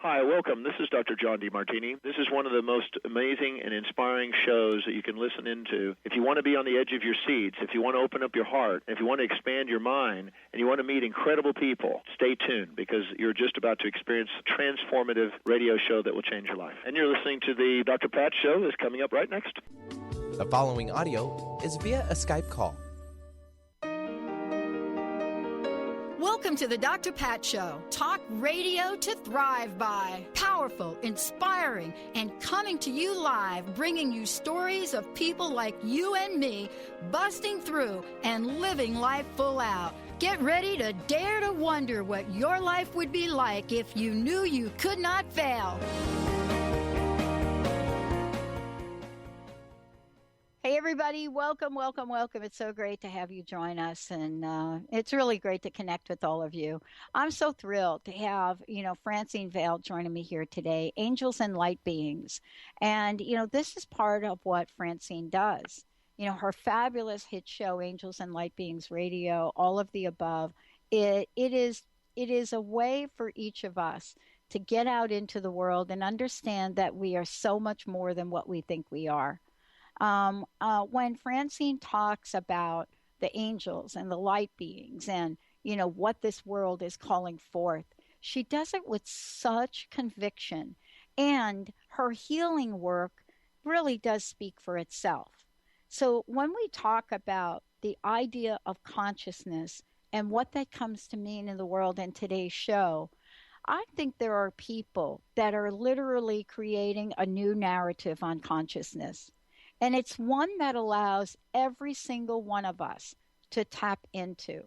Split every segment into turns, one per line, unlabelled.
Hi, welcome. This is Dr. John DeMartini. This is one of the most amazing and inspiring shows that you can listen into. If you want to be on the edge of your seats, if you want to open up your heart, if you want to expand your mind, and you want to meet incredible people, stay tuned because you're just about to experience a transformative radio show that will change your life. And you're listening to the Dr. Pat Show that's coming up right next.
The following audio is via a Skype call.
Welcome to the Dr. Pat Show. Talk radio to thrive by. Powerful, inspiring, and coming to you live, bringing you stories of people like you and me, busting through and living life full out. Get ready to dare to wonder what your life would be like if you knew you could not fail. Hey, everybody. Welcome, welcome, welcome. It's so great to have you join us, and it's really great to connect with all of you. I'm so thrilled to have, Francine Vale joining me here today, Angels and Light Beings. And, this is part of what Francine does. Her fabulous hit show, Angels and Light Beings Radio, all of the above, it is a way for each of us to get out into the world and understand that we are so much more than what we think we are. When Francine talks about the angels and the light beings and, what this world is calling forth, she does it with such conviction, and her healing work really does speak for itself. So when we talk about the idea of consciousness and what that comes to mean in the world in today's show, I think there are people that are literally creating a new narrative on consciousness. And it's one that allows every single one of us to tap into.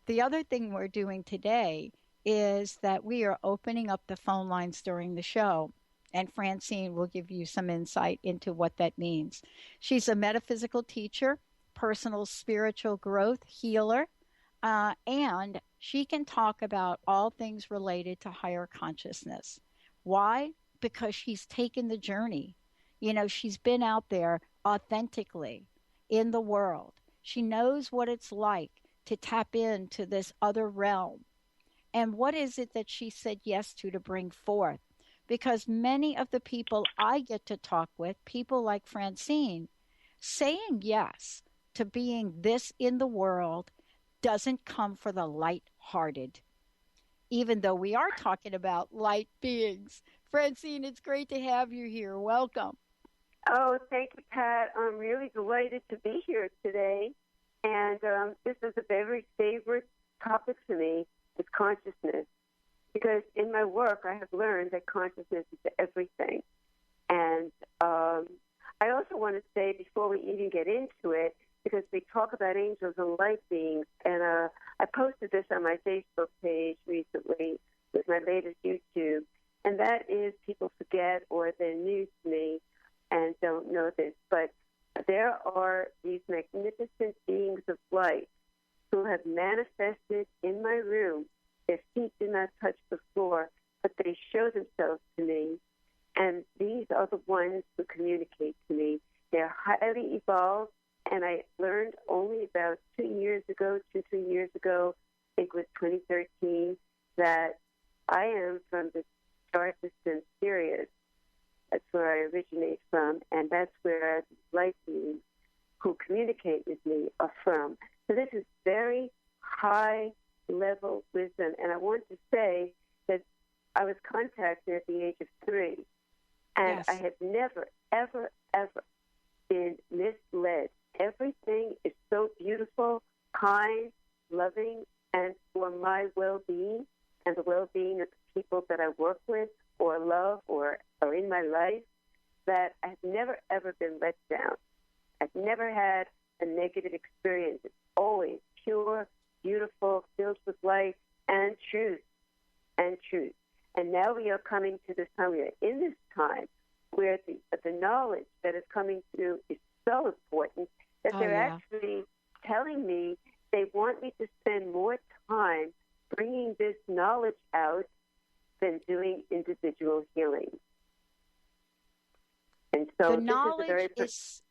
The other thing we're doing today is that we are opening up the phone lines during the show. And Francine will give you some insight into what that means. She's a metaphysical teacher, personal spiritual growth healer, and she can talk about all things related to higher consciousness. Why? Because she's taken the journey. She's been out there authentically in the world. She knows what it's like to tap into this other realm. And what is it that she said yes to bring forth? Because many of the people I get to talk with, people like Francine, saying yes to being this in the world doesn't come for the light-hearted, even though we are talking about light beings. Francine, it's great to have you here. Welcome.
Oh, thank you, Pat. I'm really delighted to be here today. And this is a very favorite topic for me, is consciousness. Because in my work, I have learned that consciousness is everything. And I also want to say, before we even get into it, because we talk about angels and light beings, and I posted this on my Facebook page recently with my latest YouTube, and that is people forget or they're new to me and don't know this, but there are these magnificent beings of light who have manifested in my room. Their feet do not touch the floor, but they show themselves to me, and these are the ones who communicate to me. They're highly evolved, and I learned only about 3 years ago, I think it was 2013, that I am from the star system Sirius. That's where I originate from, and that's where the light beings who communicate with me are from. So this is very high-level wisdom, and I want to say that I was contacted at the age of 3, and yes. I have never, ever, ever been misled. Everything is so beautiful, kind, loving, and for my well-being and the well-being of the people that I work with or love or are in my life, that I've never, ever been let down. I've never had a negative experience. It's always pure, beautiful, filled with light and truth. And now we are coming to this time. We are in this time where the knowledge that is coming through is so important that they're actually telling me they want me to spend more time bringing this knowledge out than doing individual healing. And so
the knowledge is,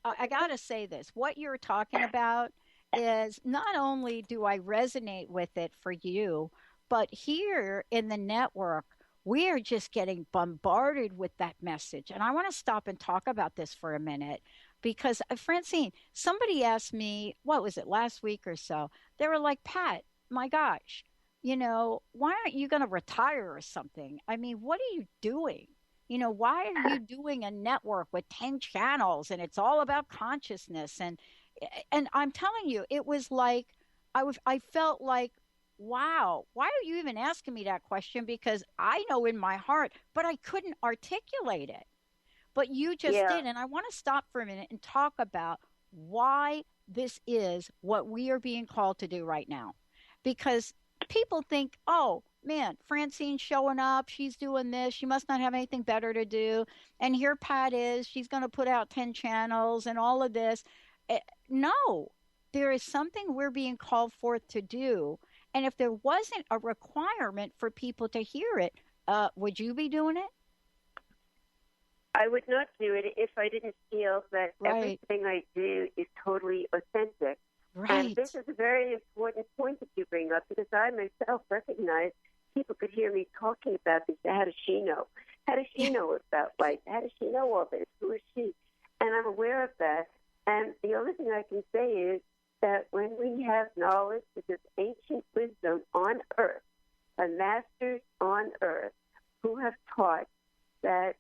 I got to say this, what you're talking about is not only do I resonate with it for you, but here in the network, we are just getting bombarded with that message. And I want to stop and talk about this for a minute because, Francine, somebody asked me, what was it, last week or so? They were like, Pat, my gosh, why aren't you going to retire or something? I mean, what are you doing? Why are you doing a network with 10 channels and it's all about consciousness? And I'm telling you, it was like, I felt like, wow, why are you even asking me that question? Because I know in my heart, but I couldn't articulate it. But you just
Yeah.
did. And I want to stop for a minute and talk about why this is what we are being called to do right now. Because people think, oh, man, Francine's showing up. She's doing this. She must not have anything better to do. And here Pat is. She's going to put out 10 channels and all of this. No, there is something we're being called forth to do. And if there wasn't a requirement for people to hear it, would you be doing it?
I would not do it if I didn't feel that
Right.
everything I do is totally authentic.
Right.
And this is a very important point that you bring up because I myself recognize people could hear me talking about this. How does she know? How does she know about life? How does she know all this? Who is she? And I'm aware of that. And the only thing I can say is that when we have knowledge, this is ancient wisdom on earth, the masters on earth who have taught that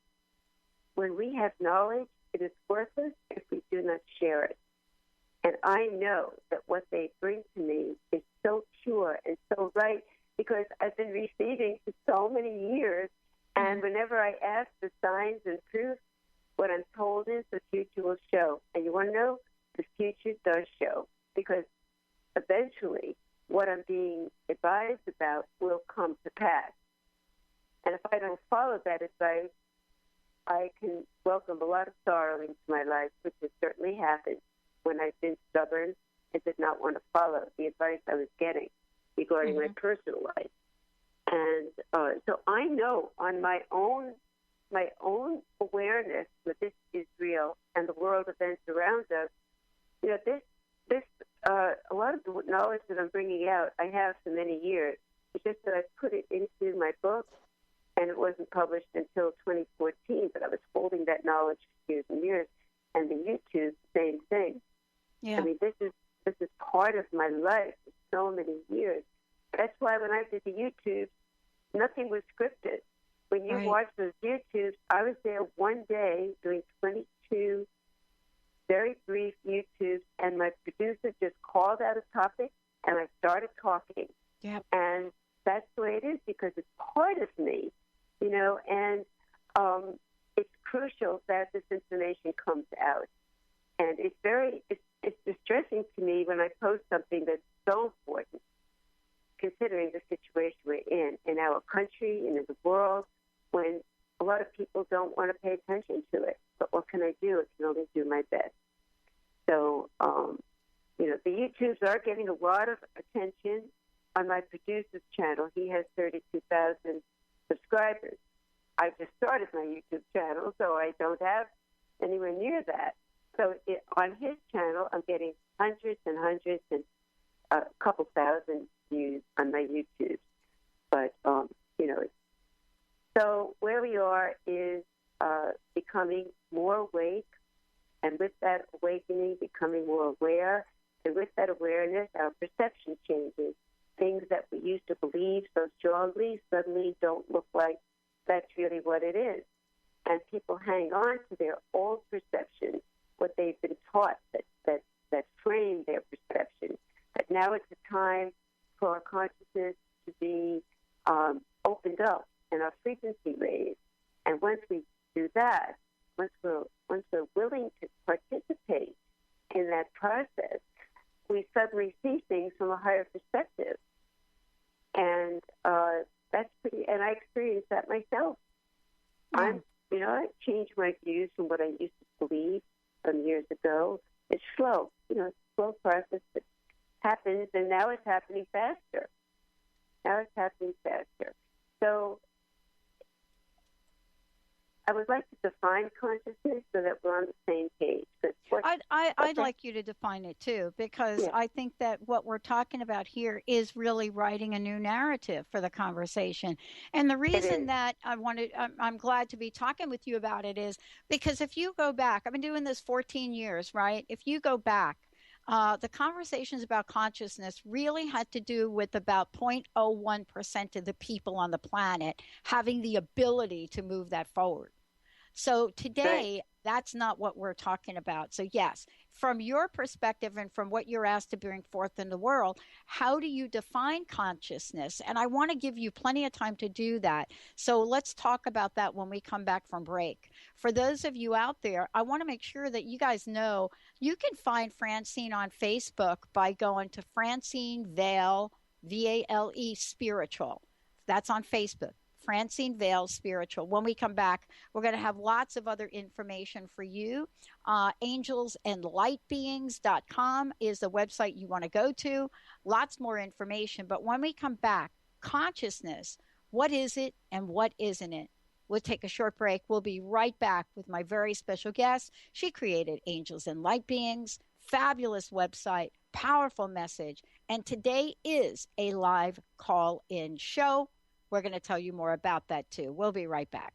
when we have knowledge, it is worthless if we do not share it. And I know that what they bring to me is so pure and so right because I've been receiving for so many years. And whenever I ask for signs and proof, what I'm told is the future will show. And you want to know? The future does show because eventually what I'm being advised about will come to pass. And if I don't follow that advice, I can welcome a lot of sorrow into my life, which has certainly happened when I've been stubborn and did not want to follow the advice I was getting regarding my personal life. And so I know on my own awareness that this is real and the world events around us. This a lot of the knowledge that I'm bringing out, I have for many years. It's just that I put it into my book. And it wasn't published until 2014, but I was holding that knowledge for years and years. And the YouTube, same thing.
Yeah.
I mean, this is part of my life for so many years. That's why when I did the YouTube, nothing was scripted. When you watch those YouTubes, I was there one day doing 22 very brief YouTubes, and my producer just called out a topic, and I started talking.
Yep.
And that's the way it is because it's part of me. And it's crucial that this information comes out. And it's distressing to me when I post something that's so important, considering the situation we're in our country and in the world, when a lot of people don't want to pay attention to it. But what can I do? I can only do my best. So, the YouTubes are getting a lot of attention. On my producer's channel, he has 32,000 subscribers. I just started my YouTube channel, so I don't have anywhere near that. So on his channel, I'm getting hundreds and hundreds and a couple thousand views on my YouTube. But, so where we are is becoming more awake, and with that awakening, becoming more aware, and with that awareness, our perception changes. Things that we used to believe so strongly suddenly don't look like that's really what it is. And people hang on to their old perceptions, what they've been taught that frame their perception. But now it's a time for our consciousness to be opened up and our frequency raised. And once we do that, once we're willing to participate in that process, we suddenly see things from a higher perspective. And that's pretty, and I experienced that myself. I changed my views from what I used to believe some years ago. It's slow, it's a slow process that happens, and now it's happening faster. So I would like to define consciousness so that we're on the same page.
I'd like you to define it too, because I think that what we're talking about here is really writing a new narrative for the conversation. And the reason that I'm glad to be talking with you about it is because if you go back, I've been doing this 14 years, right? If you go back, the conversations about consciousness really had to do with about 0.01% of the people on the planet having the ability to move that forward. So today, that's not what we're talking about. So yes, from your perspective and from what you're asked to bring forth in the world, how do you define consciousness? And I want to give you plenty of time to do that. So let's talk about that when we come back from break. For those of you out there, I want to make sure that you guys know you can find Francine on Facebook by going to Francine Vale, Vale Spiritual. That's on Facebook. Francine Vale Spiritual. When we come back, we're going to have lots of other information for you. Angelsandlightbeings.com is the website you want to go to. Lots more information. But when we come back, consciousness, what is it and what isn't it? We'll take a short break. We'll be right back with my very special guest. She created Angels and Light Beings, fabulous website, powerful message. And today is a live call-in show. We're going to tell you more about that, too. We'll be right back.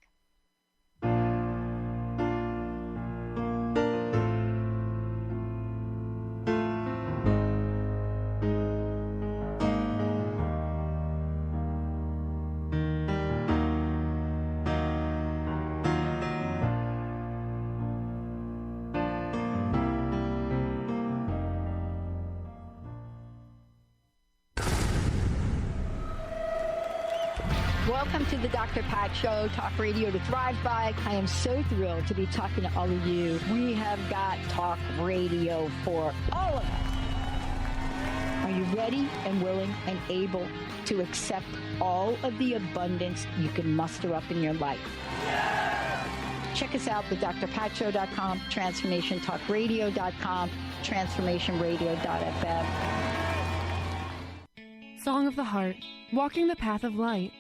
Welcome to the Dr. Pat Show, talk radio to thrive by. I am so thrilled to be talking to all of you. We have got talk radio for all of us. Are you ready and willing and able to accept all of the abundance you can muster up in your life? Check us out, thedrpatshow.com, transformationtalkradio.com, transformationradio.fm.
Song of the Heart, Walking the Path of Light,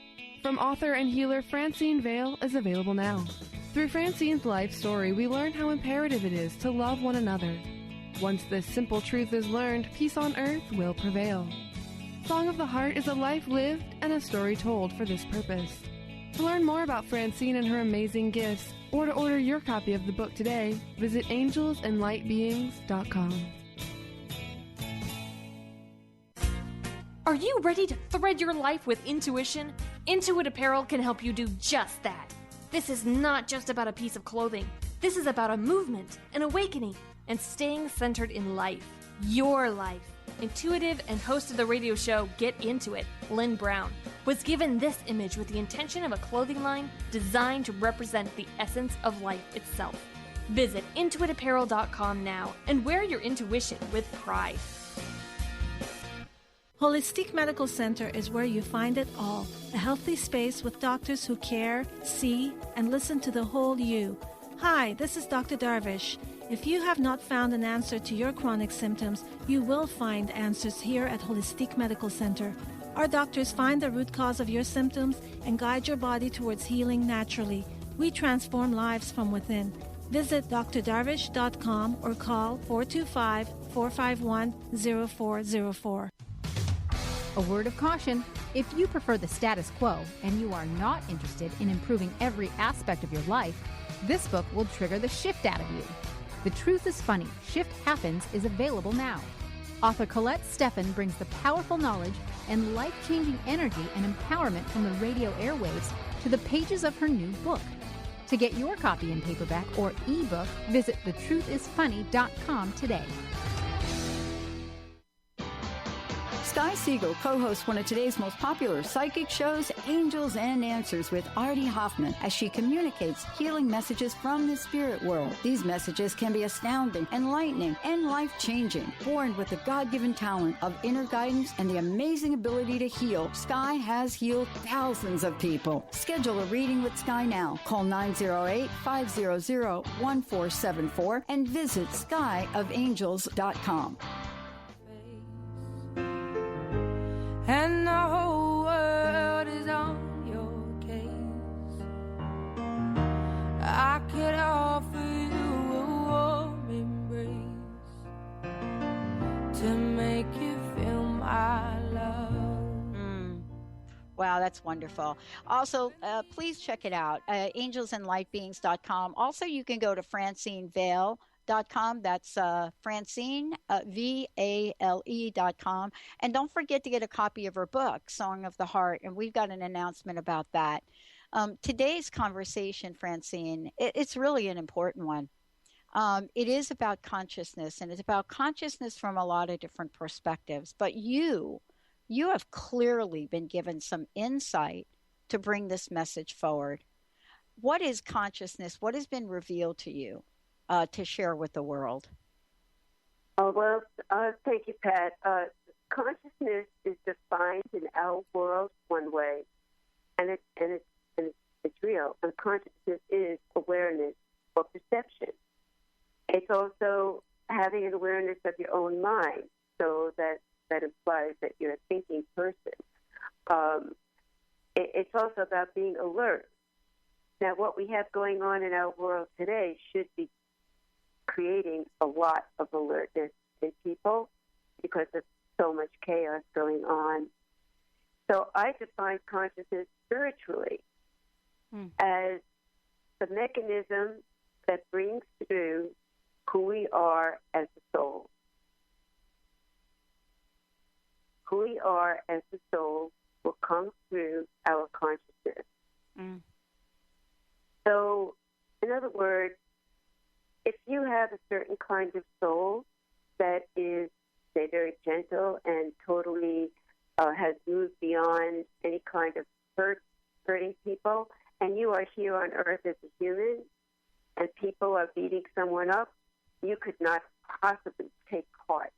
from author and healer Francine Vale, is available now. Through Francine's life story, we learn how imperative it is to love one another. Once this simple truth is learned, peace on earth will prevail. Song of the Heart is a life lived and a story told for this purpose. To learn more about Francine and her amazing gifts, or to order your copy of the book today, visit angelsandlightbeings.com.
Are you ready to thread your life with intuition? Intuit Apparel can help you do just that. This is not just about a piece of clothing. This is about a movement, an awakening, and staying centered in life. Your life. Intuitive and host of the radio show Get Into It, Lynn Brown, was given this image with the intention of a clothing line designed to represent the essence of life itself. Visit intuitapparel.com now and wear your intuition with pride.
Holistic Medical Center is where you find it all. A healthy space with doctors who care, see, and listen to the whole you. Hi, this is Dr. Darvish. If you have not found an answer to your chronic symptoms, you will find answers here at Holistic Medical Center. Our doctors find the root cause of your symptoms and guide your body towards healing naturally. We transform lives from within. Visit drdarvish.com or call 425-451-0404.
A word of caution, if you prefer the status quo and you are not interested in improving every aspect of your life, this book will trigger the shift out of you. The Truth is Funny, Shift Happens is available now. Author Colette Steffen brings the powerful knowledge and life-changing energy and empowerment from the radio airwaves to the pages of her new book. To get your copy in paperback or ebook, visit thetruthisfunny.com today.
Sky Siegel co-hosts one of today's most popular psychic shows, Angels and Answers, with Artie Hoffman, as she communicates healing messages from the spirit world. These messages can be astounding, enlightening, and life-changing. Born with the God-given talent of inner guidance and the amazing ability to heal, Sky has healed thousands of people. Schedule a reading with Sky now. Call 908-500-1474 and visit skyofangels.com.
And the whole world is on your case.
That's wonderful. Also, please check it out, angelsandlightbeings.com. Also, you can go to FrancineVale.com. That's Francine, Vale.com. And don't forget to get a copy of her book, Song of the Heart. And we've got an announcement about that. Today's conversation, Francine, it's really an important one. It is about consciousness, and it's about consciousness from a lot of different perspectives. But you have clearly been given some insight to bring this message forward. What is consciousness? What has been revealed to you to share with the world?
Oh, well, thank you, Pat. Consciousness is defined in our world one way, and it's real. And consciousness is awareness or perception. It's also having an awareness of your own mind, so that implies that you're a thinking person. It's also about being alert. Now, what we have going on in our world today should be creating a lot of alertness in people because of so much chaos going on. So I define consciousness spiritually as the mechanism that brings through who we are as a soul. Who we are as a soul will come through our consciousness. So, in other words, if you have a certain kind of soul that is, say, very gentle and totally has moved beyond any kind of hurting people, and you are here on earth as a human, and people are beating someone up, you could not possibly take part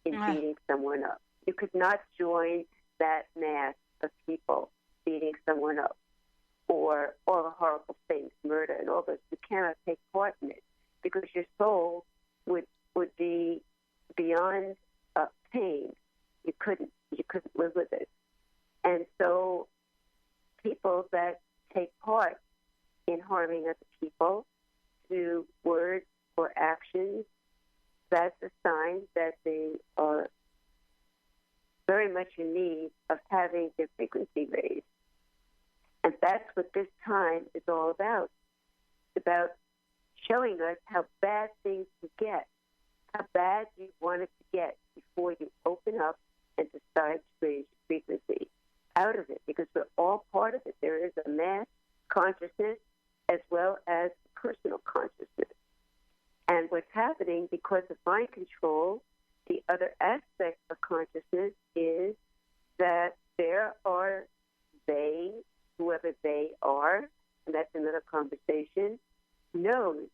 in beating someone up. You could not join that mass of people beating someone up, or all the horrible things, murder and all this. You cannot take part in it because your soul would be beyond pain. You couldn't live with it. And so people that take part in harming other people through words or actions, that's a sign that they are very much in need of having their frequency raised. And that's what this time is all about. It's about showing us how bad things can get, how bad you want it to get before you open up and decide to raise your frequency out of it, because we're all part of it. There is a mass consciousness as well as personal consciousness. And what's happening because of mind control, the other aspect of consciousness is that there are they, whoever they are, and that's another conversation, knows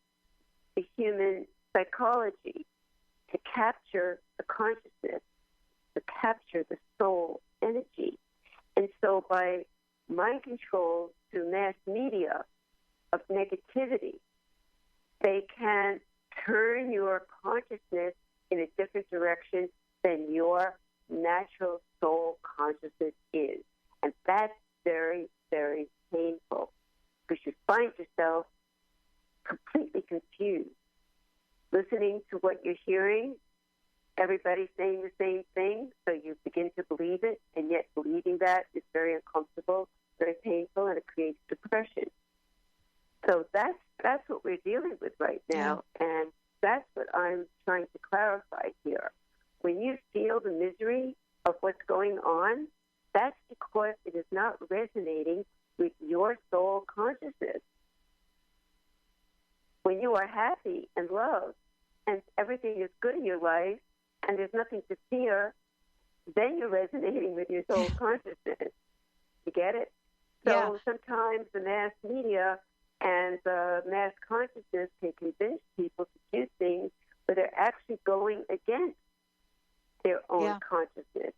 the human psychology to capture the consciousness, to capture the soul energy. And so by mind control through mass media of negativity, they can turn your consciousness in a different direction than your natural soul consciousness is. And that's very, very painful because you find yourself completely confused. Listening to what you're hearing, everybody's saying the same thing, so you begin to believe it, and yet believing that is very uncomfortable, very painful, and it creates depression. So that's what we're dealing with right now, and that's what I'm trying to clarify here. When you feel the misery of what's going on, that's because it is not resonating with your soul consciousness. When you are happy and loved and everything is good in your life and there's nothing to fear, then you're resonating with your soul consciousness. You get it? So sometimes the mass media and the mass consciousness can convince people to do things, but they're actually going against their own consciousness.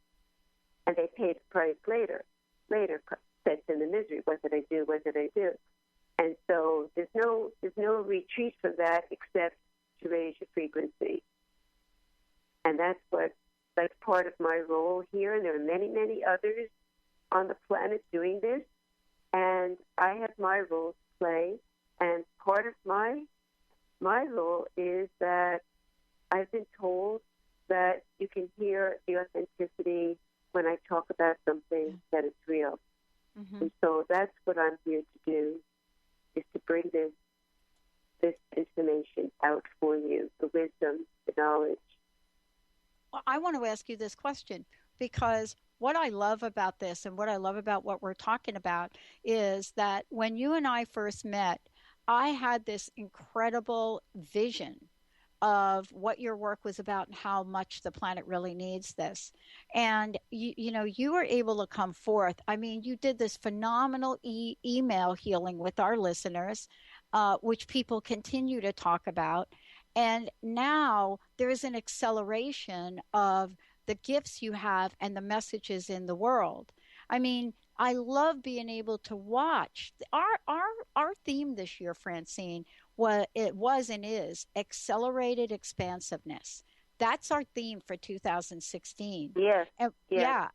And they pay the price later, sets in the misery. What did I do? What did I do? And so there's no retreat from that except to raise your frequency. And that's part of my role here. And there are many, many others on the planet doing this. And I have my role to play. And part of my role is that I've been told that you can hear the authenticity when I talk about something that is real.
Mm-hmm.
And so that's what I'm here to do, is to bring this information out for you, the wisdom, the knowledge.
Well, I want to ask you this question, because what I love about this and what I love about what we're talking about is that when you and I first met, I had this incredible vision of what your work was about and how much the planet really needs this. And you were able to come forth. I mean, you did this phenomenal email healing with our listeners, which people continue to talk about. And now there's an acceleration of the gifts you have and the messages in the world. I mean, I love being able to watch our theme this year, Francine. It was and is accelerated expansiveness. That's our theme for 2016.
Yes.
And,
yes.
Yeah.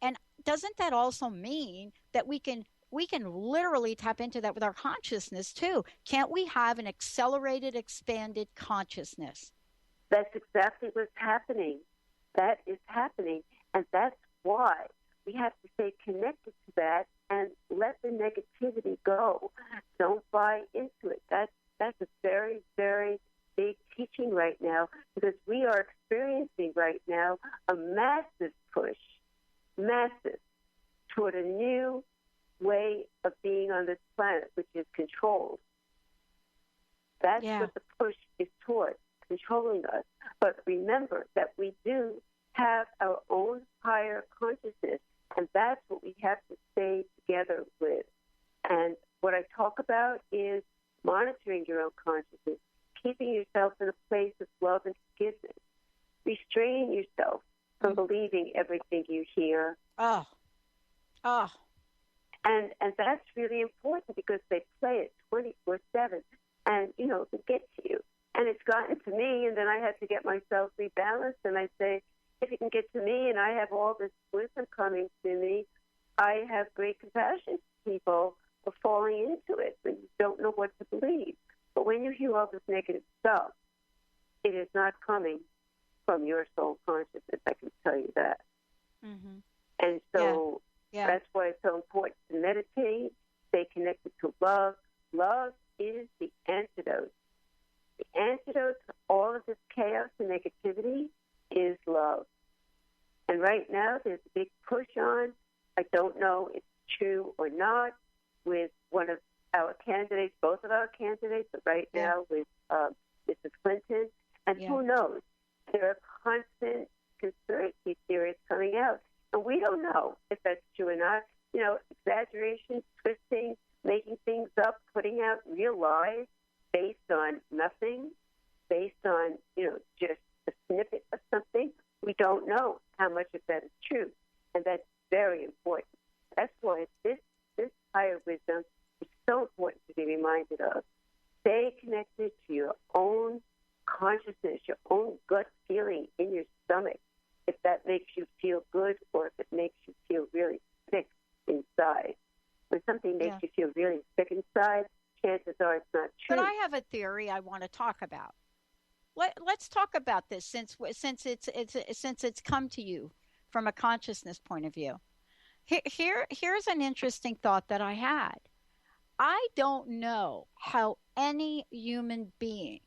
And doesn't that also mean that we can literally tap into that with our consciousness too? Can't we have an accelerated, expanded consciousness?
That's exactly what's happening. That is happening. And that's why we have to stay connected to that and let the negativity go. Don't buy into it. That's a very, very big teaching right now, because we are experiencing right now a massive push, toward a new way of being on this planet, which is controlled. That's what the push is toward, controlling us. But remember that we do have our own higher consciousness, and that's what we have to stay together with. And what I talk about is monitoring your own consciousness, keeping yourself in a place of love and forgiveness, restraining yourself from believing everything you hear. And that's really important, because they play it 24/7, and, it gets to you. And it's gotten to me, and then I had to get myself rebalanced, and I say, if it can get to me and I have all this wisdom coming to me, I have great compassion for people for falling into it when you don't know what to believe. But when you hear all this negative stuff, it is not coming from your soul consciousness, I can tell you that.
Mm-hmm.
And so that's why it's so important to meditate, stay connected to love. Love is the antidote. The antidote to all of this chaos and negativity is love. And right now there's a big push on, I don't know if it's true or not, with one of our candidates, both of our candidates, but right now with Mrs. Clinton. And who knows? There are constant conspiracy theories coming out. And we don't know if that's true or not. Exaggeration, twisting, making things up, putting out real lies based on nothing, based on, just a snippet of something. We don't know how much of that is true. And that's very important. That's why this higher wisdom is so important to be reminded of. Stay connected to your own consciousness, your own gut feeling in your stomach, if that makes you feel good or if it makes you feel really sick inside. When something makes you feel really sick inside, chances are it's not true.
But I have a theory I want to talk about. Let's talk about this since it's come to you from a consciousness point of view. Here's an interesting thought that I had. I don't know how any human being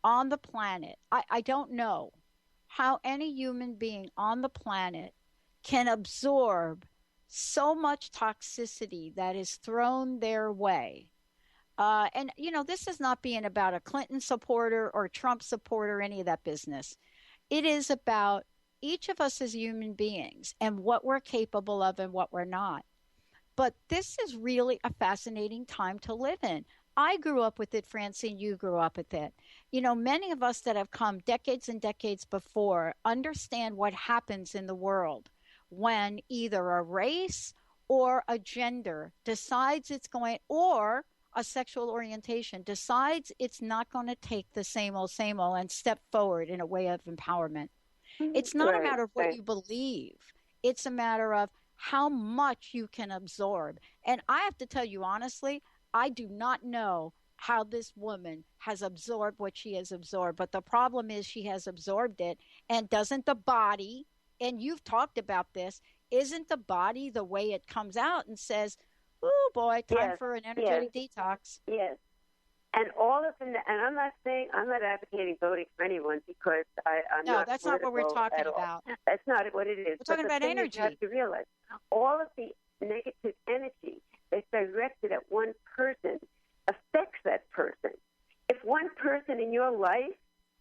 on the planet, I don't know how any human being on the planet can absorb so much toxicity that is thrown their way. And, this is not being about a Clinton supporter or Trump supporter, any of that business. It is about each of us as human beings and what we're capable of and what we're not. But this is really a fascinating time to live in. I grew up with it, Francine, you grew up with it. Many of us that have come decades and decades before understand what happens in the world when either a race or a gender decides it's going, or a sexual orientation decides it's not going to take the same old and step forward in a way of empowerment. It's not a matter of what you believe. It's a matter of how much you can absorb. And I have to tell you honestly, I do not know how this woman has absorbed what she has absorbed. But the problem is she has absorbed it, and doesn't the body, and you've talked about this, isn't the body the way it comes out and says, oh boy, time for an energetic detox?
Yes. And all of them, and I'm not advocating voting for anyone, because I'm not.
No, that's not what we're talking about.
That's not what it is.
We're talking about energy.
You have to realize all of the negative energy that's directed at one person affects that person. If one person in your life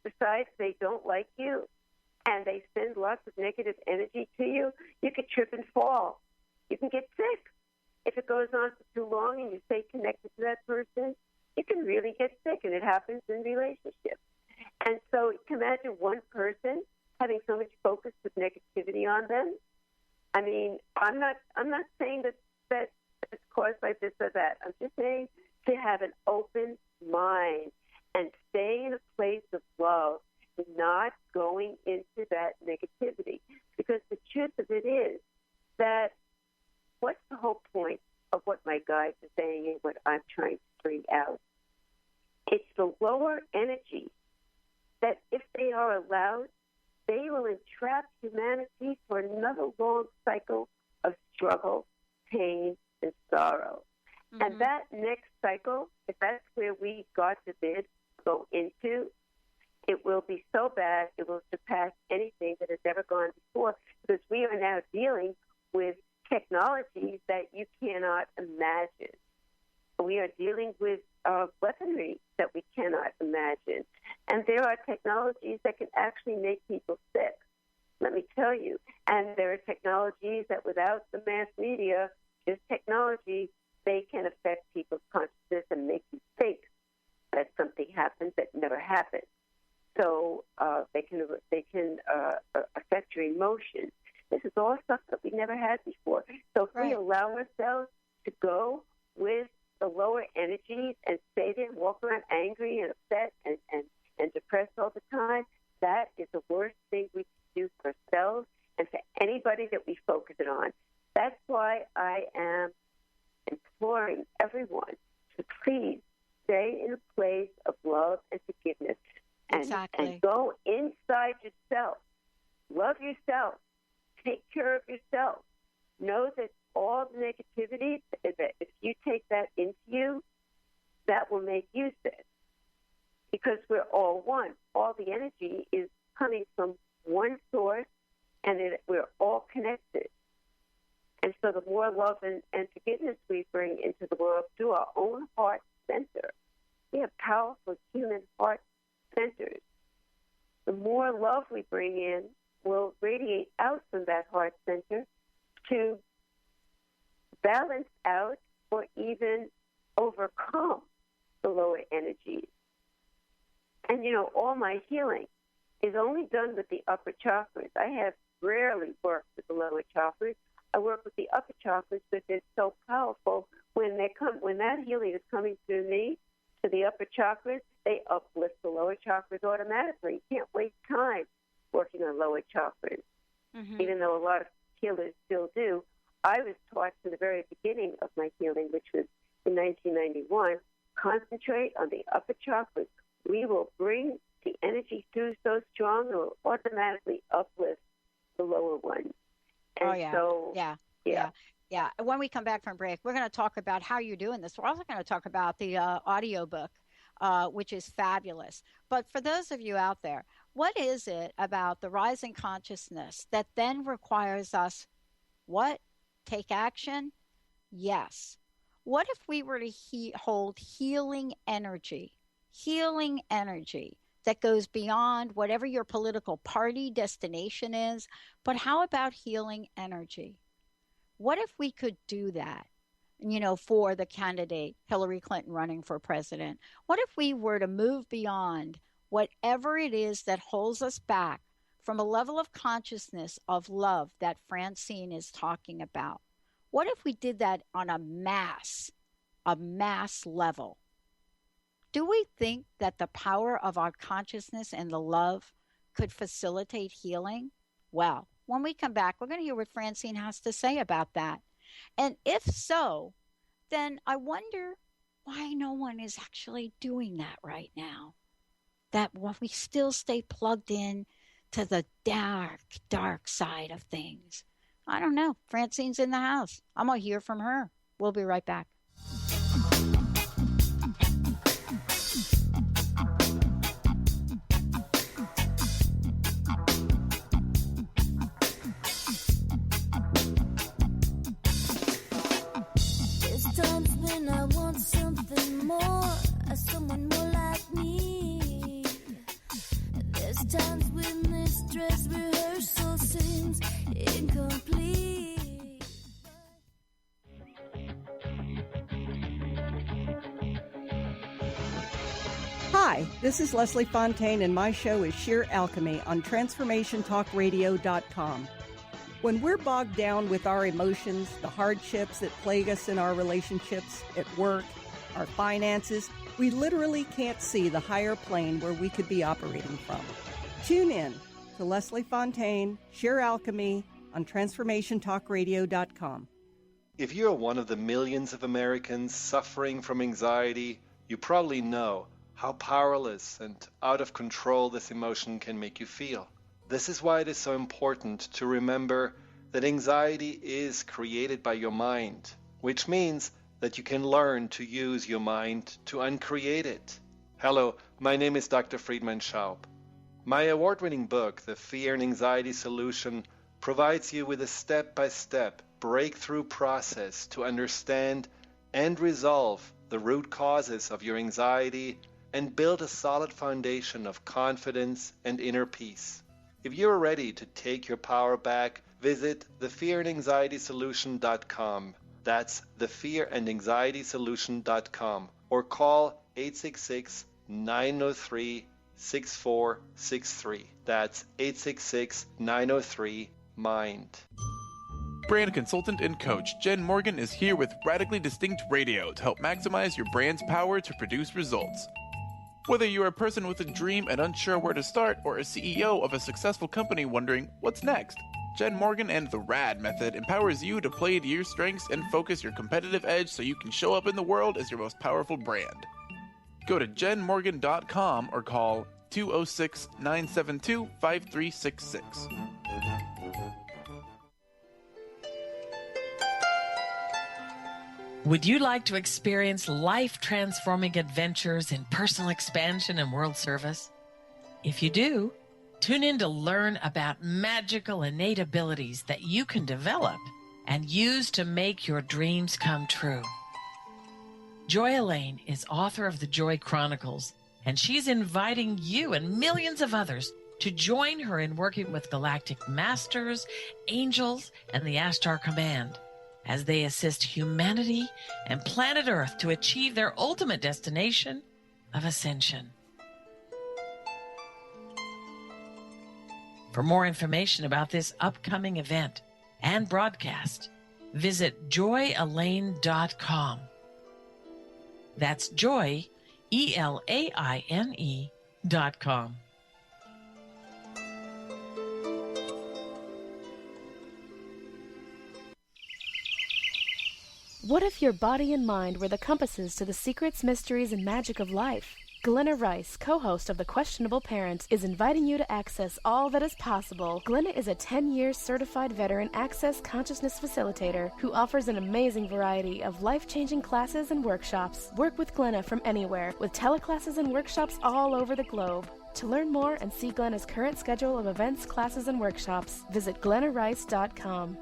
decides they don't like you and they send lots of negative energy to you, you could trip and fall. You can get sick. If it goes on for too long and you stay connected to that person, you can really get sick, and it happens in relationships. And so you can imagine one person having so much focus with negativity on them. I mean, I'm not saying that it's caused by this or that. I'm just saying to have an open mind and stay in a place of love, not going into that negativity. Because the truth of it is that what's the whole point of what my guides are saying and what I'm trying to bring out? It's the lower energy that, if they are allowed, they will entrap humanity for another long cycle of struggle, pain, and sorrow. Mm-hmm. And that next cycle, if that's where we, God forbid, go into, it will be so bad, it will surpass anything that has ever gone before, because we are now dealing with technologies that you cannot imagine. We are dealing with weaponry that we cannot imagine. And there are technologies that can actually make people sick, let me tell you. And there are technologies that, without the mass media, just technology, they can affect people's consciousness and make you think that something happened that never happened. So they can affect your emotions. This is all stuff that we never had before. So if we allow ourselves to go with the lower energies and stay there and walk around angry and upset and depressed all the time, that is the worst thing we can do for ourselves and for anybody that we focus it on. That's why I am imploring everyone to please stay in a place of love and forgiveness and go inside yourself. Love yourself. Take care of yourself. Know that all the negativity, if you take that into you, that will make you sick. Because we're all one. All the energy is coming from one source, and we're all connected. And so the more love and forgiveness we bring into the world through our own heart center, we have powerful human heart centers. The more love we bring in will radiate out from that heart center to balance out or even overcome the lower energies. And, all my healing is only done with the upper chakras. I have rarely worked with the lower chakras. I work with the upper chakras because they're so powerful. When that healing is coming through me to the upper chakras, they uplift the lower chakras automatically. You can't waste time working on lower chakras, even though a lot of healers still do. I was taught from the very beginning of my healing, which was in 1991, concentrate on the upper chakras. We will bring the energy through so strong it will automatically uplift the lower ones. And yeah. When we come back from break, we're going to talk about how you're doing this. We're also going to talk about the audiobook, which is fabulous. But for those of you out there, what is it about the rising consciousness that then requires us, what? Take action? Yes. What if we were to hold healing energy that goes beyond whatever your political party destination is, but how about healing energy? What if we could do that, for the candidate Hillary Clinton running for president? What if we were to move beyond whatever it is that holds us back from a level of consciousness of love that Francine is talking about? What if we did that on a mass level? Do we think that the power of our consciousness and the love could facilitate healing? Well, when we come back, we're going to hear what Francine has to say about that. And if so, then I wonder why no one is actually doing that right now. That we still stay plugged in to the dark side of things.
I don't know. Francine's in the house. I'm going to hear from her. We'll be right back.
There's times when I want something more, someone more like me. There's times when this dress rehearsal seems incomplete.
Hi, this is Leslie Fontaine, and my show is Sheer Alchemy on TransformationTalkRadio.com. When we're bogged down with our emotions, the hardships that plague us in our relationships, at work, our finances, we literally can't see the higher plane where we could be operating from. Tune in to Leslie Fontaine, Sheer Alchemy on TransformationTalkRadio.com.
If you're one of the millions of Americans suffering from anxiety, you probably know how powerless and out of control this emotion can make you feel. This is why it is so important to remember that anxiety is created by your mind, which means that you can learn to use your mind to uncreate it. Hello, my name is Dr. Friedman Schaub. My award-winning book, The Fear and Anxiety Solution, provides you with a step-by-step breakthrough process to understand and resolve the root causes of your anxiety and build a solid foundation of confidence and inner peace. If you're ready to take your power back, visit thefearandanxietysolution.com. That's thefearandanxietysolution.com, or call 866-903-6463. That's 866-903-MIND.
Brand consultant and coach Jen Morgan is here with Radically Distinct Radio to help maximize your brand's power to produce results. Whether you're a person with a dream and unsure where to start, or a CEO of a successful company wondering what's next, Jen Morgan and the RAD method empowers you to play to your strengths and focus your competitive edge so you can show up in the world as your most powerful brand. Go to jenmorgan.com or call 206-972-5366.
Would you like to experience life-transforming adventures in personal expansion and world service? If you do, tune in to learn about magical innate abilities that you can develop and use to make your dreams come true. Joy Elaine is author of the Joy Chronicles, and she's inviting you and millions of others to join her in working with galactic masters, angels, and the Ashtar Command as they assist humanity and planet Earth to achieve their ultimate destination of ascension. For more information about this upcoming event and broadcast, visit joyelaine.com. That's joy, ELAINE.com.
What if your body and mind were the compasses to the secrets, mysteries, and magic of life? Glenna Rice, co-host of The Questionable Parent, is inviting you to access all that is possible. Glenna is a 10-year certified veteran access consciousness facilitator who offers an amazing variety of life-changing classes and workshops. Work with Glenna from anywhere with teleclasses and workshops all over the globe. To learn more and see Glenna's current schedule of events, classes, and workshops, visit glennarice.com.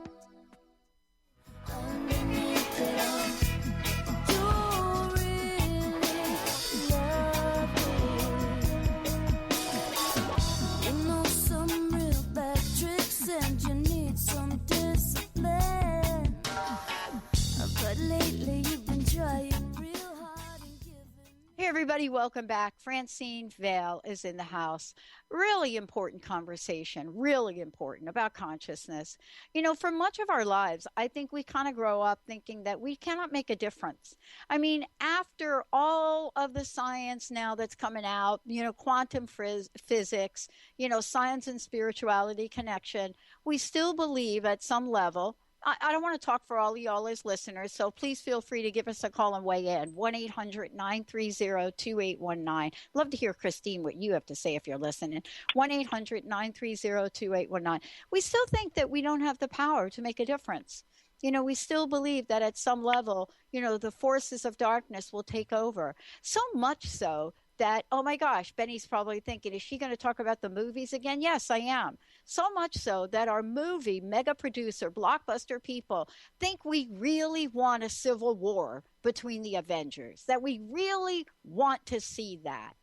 Hey everybody, welcome back. Francine Vale is in the house. Really important conversation, really important about consciousness. You know, for much of our lives, I think we kind of grow up thinking that we cannot make a difference. I mean, after all of the science now that's coming out, you know, quantum physics, you know, science and spirituality connection, we still believe at some level I don't want to talk for all of y'all as listeners, so please feel free to give us a call and weigh in. 1-800-930-2819. Love to hear, Christine, what you have to say if you're listening. 1-800-930-2819. We still think that we don't have the power to make a difference. We still believe that at some level, the forces of darkness will take over. So much so that, oh my gosh, Benny's probably thinking, is she going to talk about the movies again? Yes, I am. So much so that our movie mega producer, blockbuster people think we really want a civil war between the Avengers, that we really want to see that.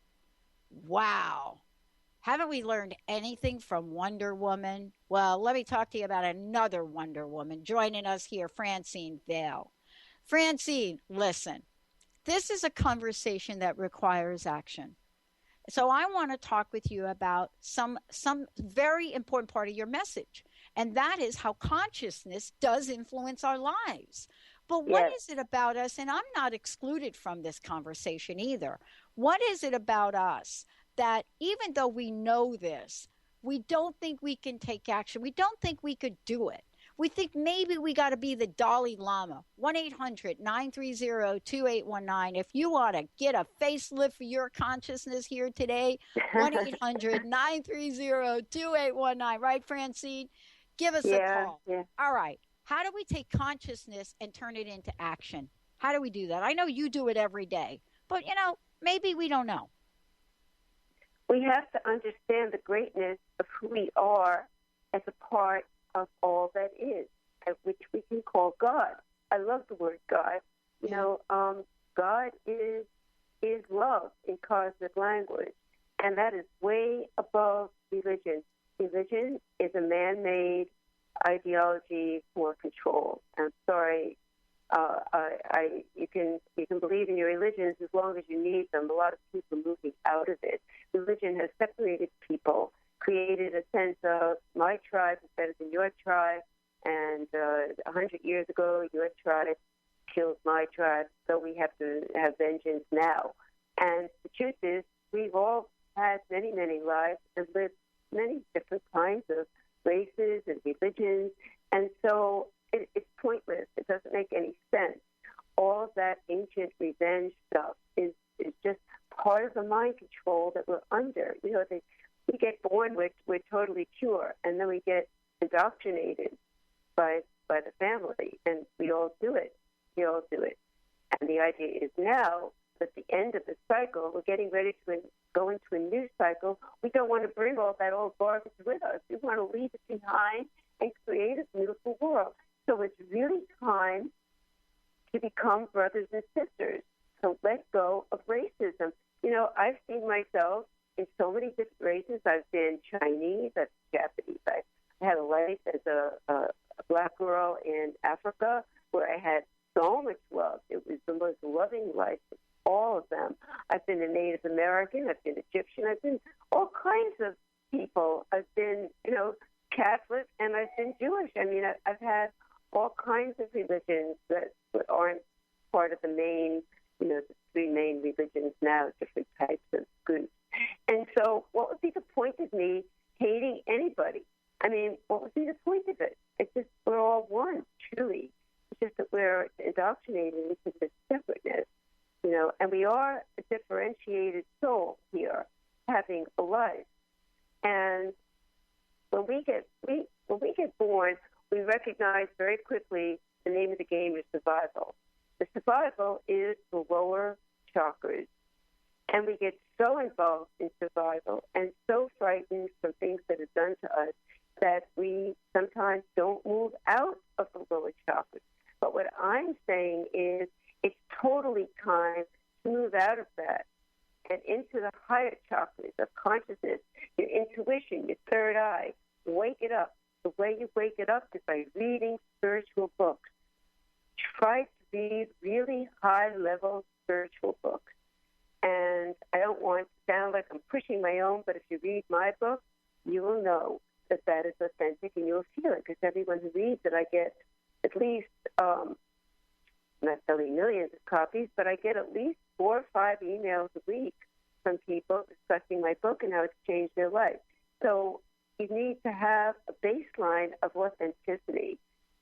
Wow. Haven't we learned anything from Wonder Woman? Well, let me talk to you about another Wonder Woman joining us here, Francine Vale. Francine, listen, this is a conversation that requires action. So I want to talk with you about some very important part of your message, and that is how consciousness does influence our lives. But what is it about us, and I'm not excluded from this conversation either, what is it about us that even though we know this, we don't think we can take action? We don't think we could do it. We think maybe we got to be the Dalai Lama. 1-800-930-2819. If you want to get a facelift for your consciousness here today, 1-800-930-2819. Right, Francine? Give us a call.
Yeah.
All right. How do we take consciousness and turn it into action? How do we do that? I know you do it every day, but, maybe we don't know.
We have to understand the greatness of who we are as a part of all that is, which we can call God. I love the word God. God is love in cosmic language, and that is way above religion. Religion is a man-made ideology for control. I'm sorry. You can believe in your religions as long as you need them. A lot of people are moving out of it. Religion has separated people, created a sense of my tribe is better than your tribe, and 100 years ago your tribe killed my tribe, so we have to have vengeance now. And the truth is, we've all had many, many lives and lived many different kinds of races and religions, and so it's pointless. It doesn't make any sense. All of that ancient revenge stuff is just part of the mind control that we're under. We get born with, we're totally pure, and then we get indoctrinated by the family, and we all do it. And the idea is now, at the end of the cycle, we're getting ready to go into a new cycle. We don't want to bring all that old garbage with us. We want to leave it behind and create a beautiful world. So it's really time to become brothers and sisters, to let go of racism. I've seen myself in so many different races. I've been Chinese, I've been Japanese. I had a life as a black girl in Africa where I had so much love. It was the most loving life of all of them. I've been a Native American, I've been Egyptian, I've been all kinds of people. I've been, Catholic, and I've been Jewish. I mean, I've had all kinds of religions that aren't part of the main, the three main religions now, different types of groups. And so what would be the point of me hating anybody? I mean, what would be the point of it? It's just we're all one, truly. It's just that we're indoctrinated into this separateness, and we are a differentiated soul here, having a life. And when we get born, we recognize very quickly the name of the game is survival. The survival is the lower chakras. And we get so involved in survival and so frightened from things that are done to us that we sometimes don't move out of the lower chakras. But what I'm saying is it's totally time to move out of that and into the higher chakras of consciousness, your intuition, your third eye. Wake it up. The way you wake it up is by reading spiritual books. Try to read really high-level spiritual books. And I don't want to sound like I'm pushing my own, but if you read my book, you will know that that is authentic, and you'll feel it, because everyone who reads it, I get at least, not selling millions of copies, but I get at least 4 or 5 emails a week from people discussing my book and how it's changed their life. So you need to have a baseline of authenticity.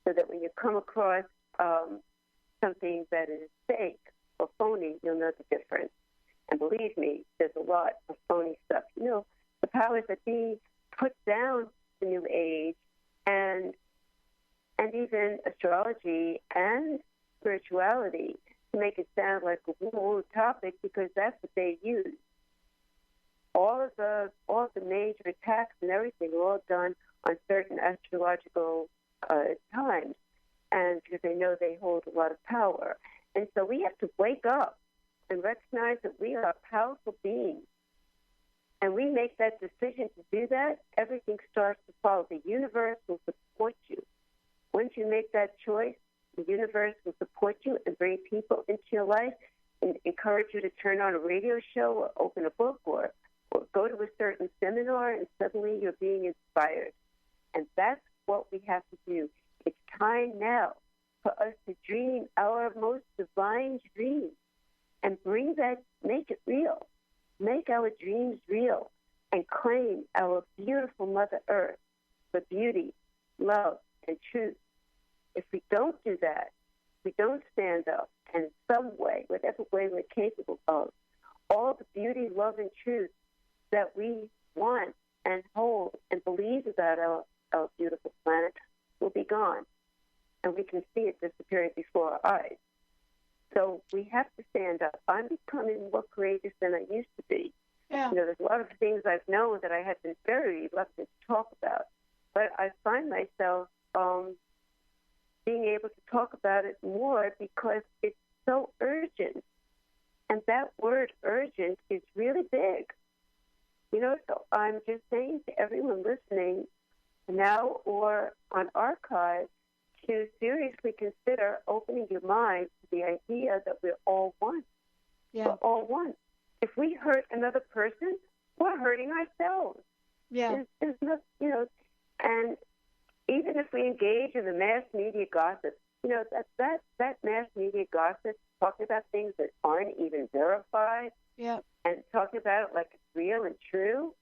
so that when you come across something that is fake or phony, you'll know the difference. And believe me, there's a lot of phony stuff. You know, the powers that be put down the New Age and even astrology and spirituality to make it sound like a woo-woo topic, because that's what they use. All of the major attacks and everything are all done on certain astrological times, and because they know they hold a lot of power. And so we have to wake up and recognize that we are powerful beings. And we make that decision to do that, everything starts to follow. The universe will support you. Once you make that choice, the universe will support you and bring people into your life and encourage you to turn on a radio show or open a book or go to a certain seminar, and suddenly you're being inspired. And that's what we have to do. It's time now for us to dream our most divine dreams and bring that, make it real. Make our dreams real and claim our beautiful Mother Earth for beauty, love, and truth. If we don't do that, we don't stand up, and in some way, whatever way we're capable of, all the beauty, love, and truth that we want and hold and believe about our beautiful planet will be gone. And we can see it disappearing before our eyes. So we have to stand up. I'm becoming more courageous than I used to be.
Yeah.
You know, there's a lot of things I've known that I have been very reluctant to talk about. But I find myself being able to talk about it more because it's so urgent. And that word urgent is really big. You know, so I'm just saying to everyone listening now or on archive to seriously consider opening your mind to the idea that we're all one.
Yeah.
We're all one. If we hurt another person, we're hurting ourselves.
Yeah.
There's no, you know, and even if we engage in the mass media gossip, you know, that mass media gossip, talking about things that aren't even verified,
yeah,
and talking about it like it's real and true,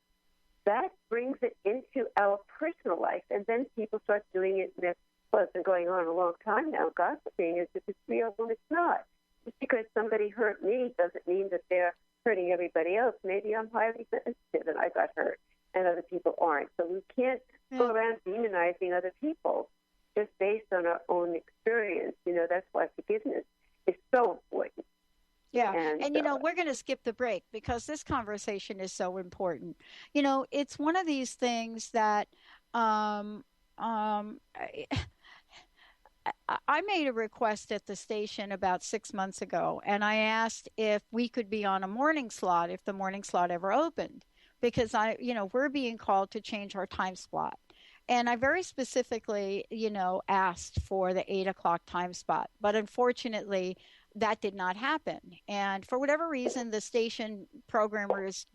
that brings it into our personal life. And then people start doing it. Well, it's been going on a long time now, gossiping, as if it's real when it's not. Just because somebody hurt me doesn't mean that they're hurting everybody else. Maybe I'm highly sensitive and I got hurt and other people aren't. So we can't go around demonizing other people just based on our own experience. You know, that's why forgiveness is so important.
Yeah, and you know, we're going to skip the break because this conversation is so important. You know, it's one of these things that I made a request at the station about 6 months ago, and I asked if we could be on a morning slot if the morning slot ever opened, because we're being called to change our time slot. And I very specifically, asked for the 8 o'clock time spot, but unfortunately that did not happen. And for whatever reason, the station programmers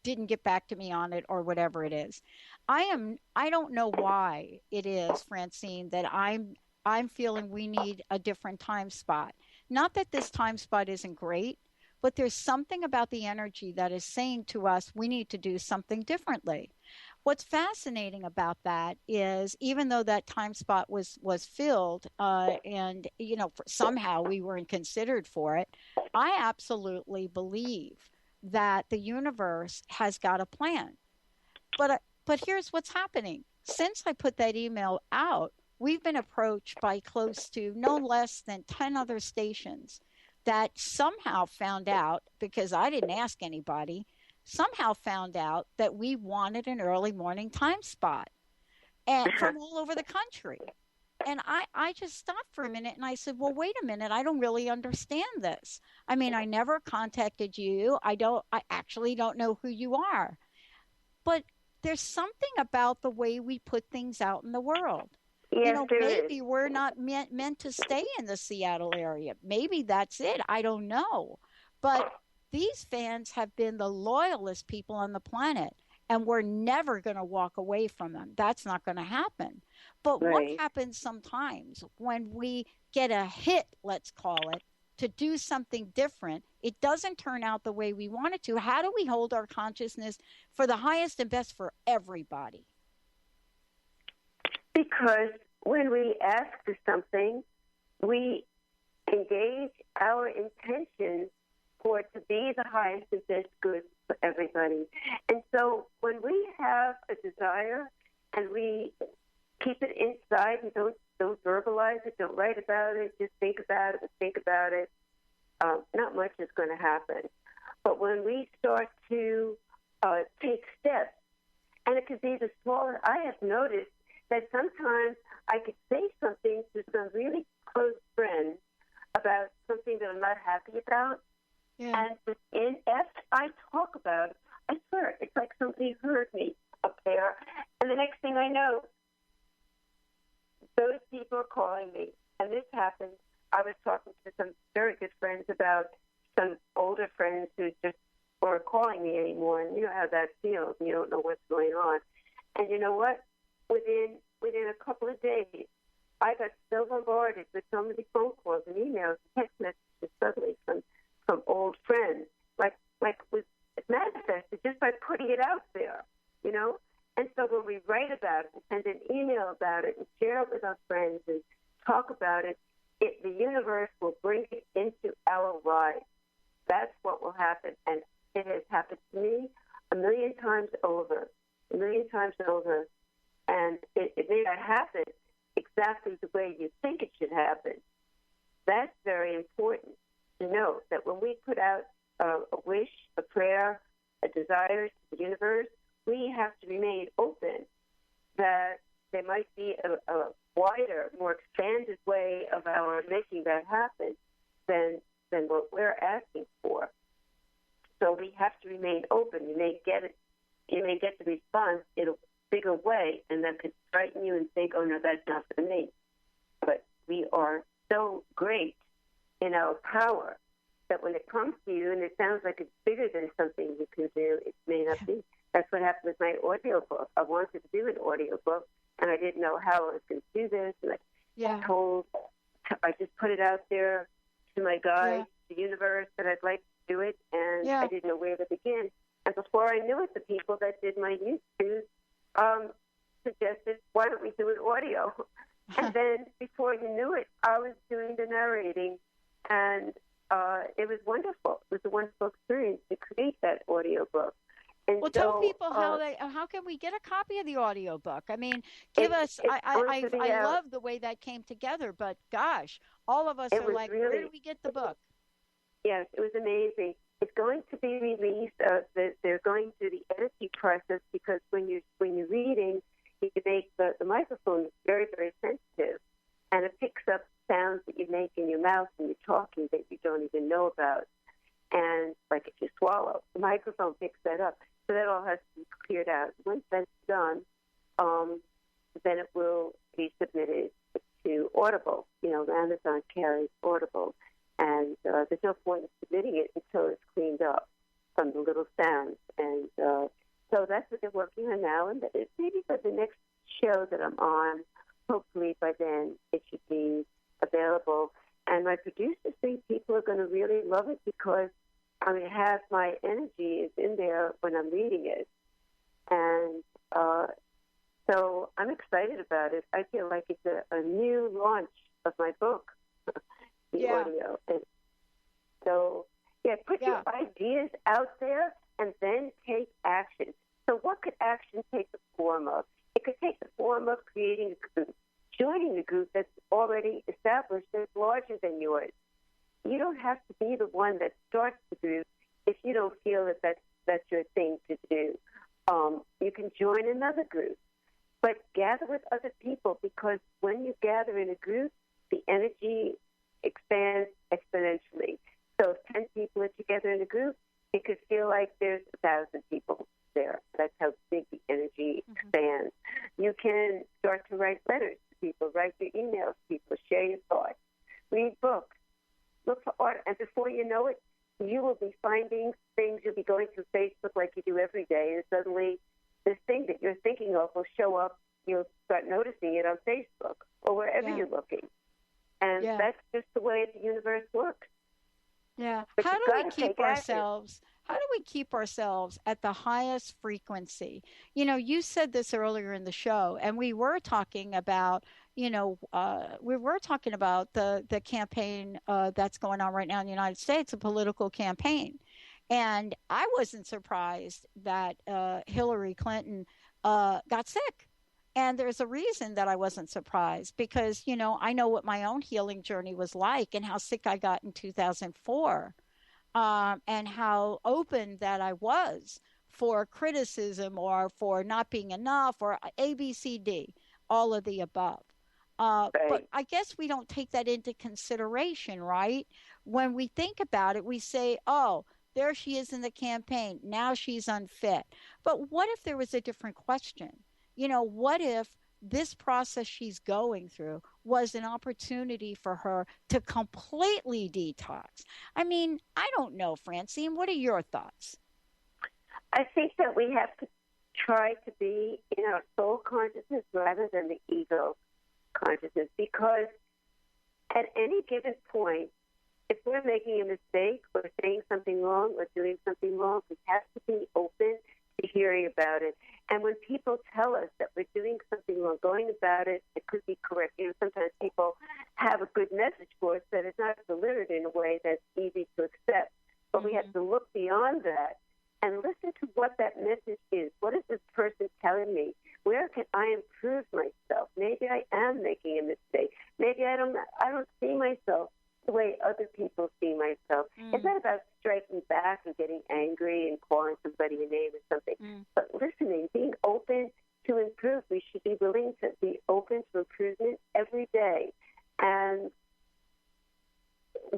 didn't get back to me on it or whatever it is. I don't know why it is, Francine, that I'm feeling we need a different time spot. Not that this time spot isn't great, but there's something about the energy that is saying to us we need to do something differently. What's fascinating about that is even though that time spot was filled and, somehow we weren't considered for it, I absolutely believe that the universe has got a plan. But here's what's happening. Since I put that email out, we've been approached by close to no less than 10 other stations that somehow found out, because I didn't ask anybody, somehow found out that we wanted an early morning time spot and from all over the country. And I just stopped for a minute and I said, well, wait a minute, I don't really understand this. I mean, I never contacted you. I actually don't know who you are. But there's something about the way we put things out in the world.
Yes,
maybe we're not meant to stay in the Seattle area. Maybe that's it. I don't know. But these fans have been the loyalest people on the planet, and we're never going to walk away from them. That's not going to happen. But What happens sometimes when we get a hit, let's call it, to do something different, it doesn't turn out the way we want it to. How do we hold our consciousness for the highest and best for everybody?
Because when we ask for something, we engage our intentions for it to be the highest and best good for everybody. And so when we have a desire and we keep it inside and don't verbalize it, don't write about it, just think about it, not much is going to happen. But when we start to take steps, and it could be the smallest, I have noticed that sometimes I could say something to some really close friend about something that I'm not happy about, and after I talk about it, I swear, it's like somebody heard me up there, and the next thing I know, those people are calling me. And this happened. I was talking to some very good friends about some older friends who just weren't calling me anymore, and you know how that feels, and you don't know what's going on. And you know what? Within a couple of days, I got so bombarded with so many phone calls and emails and text messages suddenly from old friends, like was manifested just by putting it out there, you know? And so when we write about it and send an email about it and share it with our friends and talk about it, the universe will bring it into our lives. That's what will happen. And it has happened to me a million times over. And it may not happen exactly the way you think it should happen. That's very important to know, that when we put out a wish, a prayer, a desire to the universe, we have to remain open that there might be a wider, more expanded way of our making that happen than what we're asking for. So we have to remain open. You may get the response in a bigger way, and that could frighten you and think, oh, no, that's not for me. But we are so great in our power that when it comes to you and it sounds like it's bigger than something you can do, it may not be. That's what happened with my audiobook. I wanted to do an audiobook, and I didn't know how I was going to do this. And I just put it out there to my guide, the universe, that I'd like to do it, and I didn't know where to begin. And before I knew it, the people that did my YouTube suggested, why don't we do an audio? And then before you knew it, I was doing the narrating, and it was wonderful. It was a wonderful experience to create that audiobook. And
well,
so,
tell people how can we get a copy of the audiobook? I mean, give us. I love the way that came together, but gosh, all of us are like, really, where do we get the book?
Yes, it was amazing. It's going to be released. They're going through the editing process, because when you're reading, you make the microphone very, very sensitive, and it picks up sounds that you make in your mouth when you're talking that you don't even know about. And like if you swallow, the microphone picks that up. So that all has to be cleared out. Once that's done, then it will be submitted to Audible. You know, Amazon carries Audible. And there's no point in submitting it until it's cleaned up from the little sounds. And so that's what they're working on now. And maybe for the next show that I'm on, hopefully by then it should be available. And my producers think people are going to really love it, because half my energy is in there when I'm reading it. And so I'm excited about it. I feel like it's a new launch of my book, the audio. And so, put your ideas out there and then take action. So what could action take the form of? It could take the form of creating a group, joining a group that's already established, that's larger than yours. You don't have to be the one that starts the group if you don't feel that that's your thing to do. You can join another group, but gather with other people, because when you gather in a group, the energy expands exponentially. So if 10 people are together in a group, it could feel like there's 1,000 people there. That's how big the energy expands. You can start to write letters to people, write your emails to people, share your thoughts, read books, look for art, and before you know it, you will be finding things. You'll be going through Facebook like you do every day, and suddenly this thing that you're thinking of will show up. You'll start noticing it on Facebook or wherever you're looking. And that's just the way the universe works.
Yeah.
But
How do we keep ourselves? How do we keep ourselves at the highest frequency? You know, you said this earlier in the show, and we were talking about, the campaign that's going on right now in the United States, a political campaign. And I wasn't surprised that Hillary Clinton got sick. And there's a reason that I wasn't surprised because, you know, I know what my own healing journey was like and how sick I got in 2004, and how open that I was for criticism or for not being enough or A, B, C, D, all of the above. But I guess we don't take that into consideration, right? When we think about it, we say, oh, there she is in the campaign. Now she's unfit. But what if there was a different question? You know, what if this process she's going through was an opportunity for her to completely detox? I mean, I don't know, Francine. What are your thoughts?
I think that we have to try to be in our soul consciousness rather than the ego consciousness, because at any given point, if we're making a mistake or saying something wrong or doing something wrong, we have to be open to hearing about it. And when people tell us that we're doing something wrong, going about it, it could be correct. You know, sometimes people have a good message for us that is not delivered in a way that's easy to accept. But we have to look beyond that and listen to what that message is. What is this person telling me? Where can I improve myself? Maybe I am making a mistake. Maybe I don't see myself the way other people see myself. It's not about striking back and getting angry and calling somebody a name or something, but listening, being open to improve. We should be willing to be open to improvement every day. And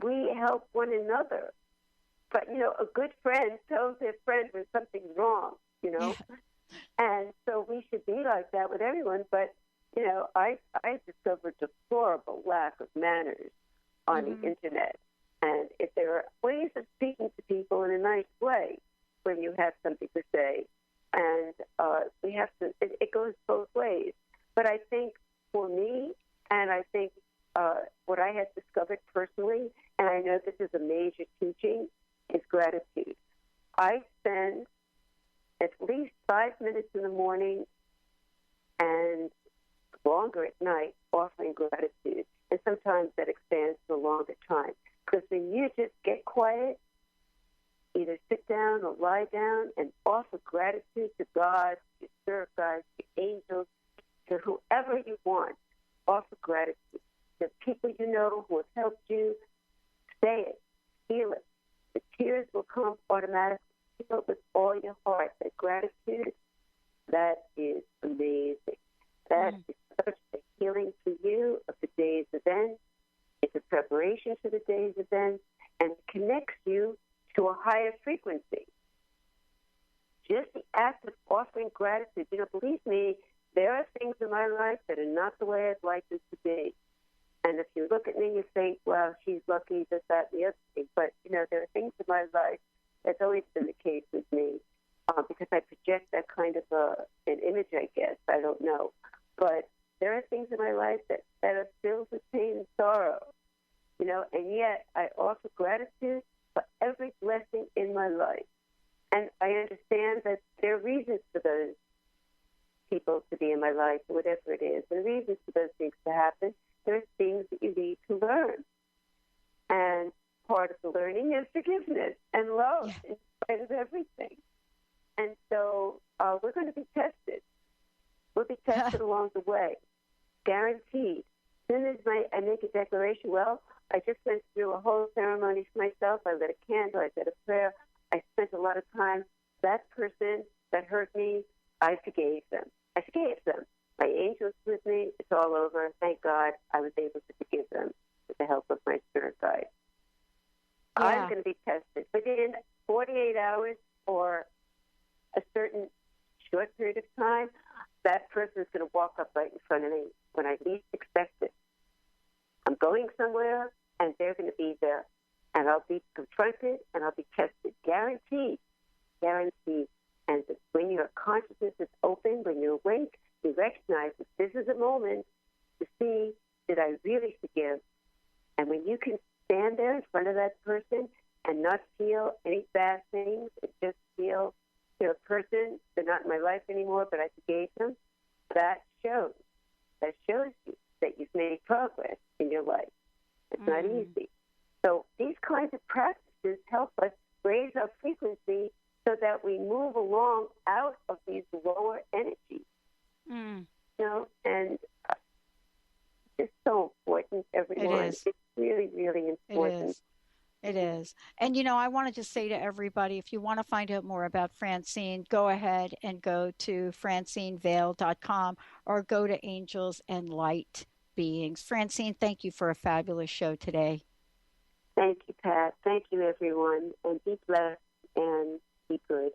we help one another. But, you know, a good friend tells their friend when something's wrong, you know. And so we should be like that with everyone. But, you know, I discovered deplorable lack of manners on the Internet. And if there are ways of speaking to people in a nice way when you have something to say, and we have to, it goes both ways. But I think for me, and I think what I have discovered personally, and I know this is a major teaching, is gratitude. I spend at least 5 minutes in the morning and longer at night offering gratitude. And sometimes that expands to a longer time. Because when you just get quiet, either sit down or lie down and offer gratitude to God, to spirit guides, to angels, to whoever you want, offer gratitude. The people you know who have helped you, say it, feel it. The tears will come automatically. Feel it with all your heart. That gratitude, that is amazing. That is such a healing for you of the day's events. It's a preparation for the day's events and connects you to a higher frequency. Just the act of offering gratitude. You know, believe me, there are things in my life that are not the way I'd like them to be. And if you look at me, you think, well, she's lucky, this, that, and the other thing. But, you know, there are things in my life that's always been the case with me because I project that kind of an image, I guess. I don't know. But there are things in my life that are filled with pain and sorrow, you know, and yet I offer gratitude for every blessing in my life. And I understand that there are reasons for those people to be in my life, whatever it is. There are reasons for those things to happen. There are things that you need to learn. And part of the learning is forgiveness and love in spite of everything. And so we're going to be tested. We'll be tested along the way, guaranteed. As soon as I make a declaration, well, I just went through a whole ceremony for myself. I lit a candle. I said a prayer. I spent a lot of time. That person that hurt me, I forgave them. I forgave them. My angel's with me. It's all over. Thank God I was able to forgive them with the help of my spirit guide. Yeah. I'm going to be tested within 48 hours or a certain short period of time. That person is going to walk up right in front of me when I least expect it. I'm going somewhere, and they're going to be there. And I'll be confronted, and I'll be tested. Guaranteed. Guaranteed. And when your consciousness is open, when you're awake, you recognize that this is a moment to see, did I really forgive? And when you can stand there in front of that person and not feel any bad things It just feels, a person, they're not in my life anymore, but I forgave them. That shows you that you've made progress in your life. It's not easy. So these kinds of practices help us raise our frequency so that we move along out of these lower energies. And it's so important, everyone.
It is.
It's really, really important.
It is. And, I want to just say to everybody, if you want to find out more about Francine, go ahead and go to FrancineVale.com or go to Angels and Light Beings. Francine, thank you for a fabulous show today.
Thank you, Pat. Thank you, everyone. And be blessed and be good.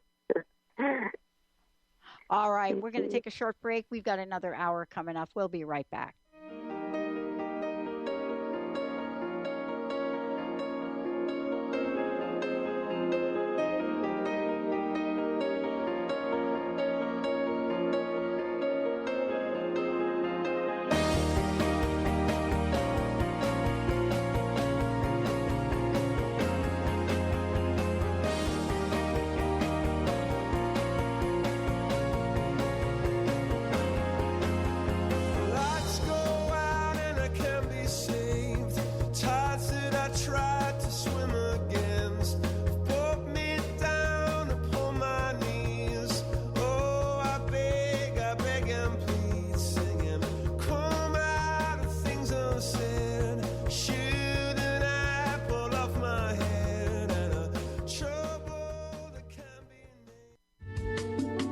All right. We're going to take a short break. We've got another hour coming up. We'll be right back.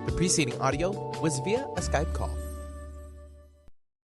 The preceding audio was via a Skype call.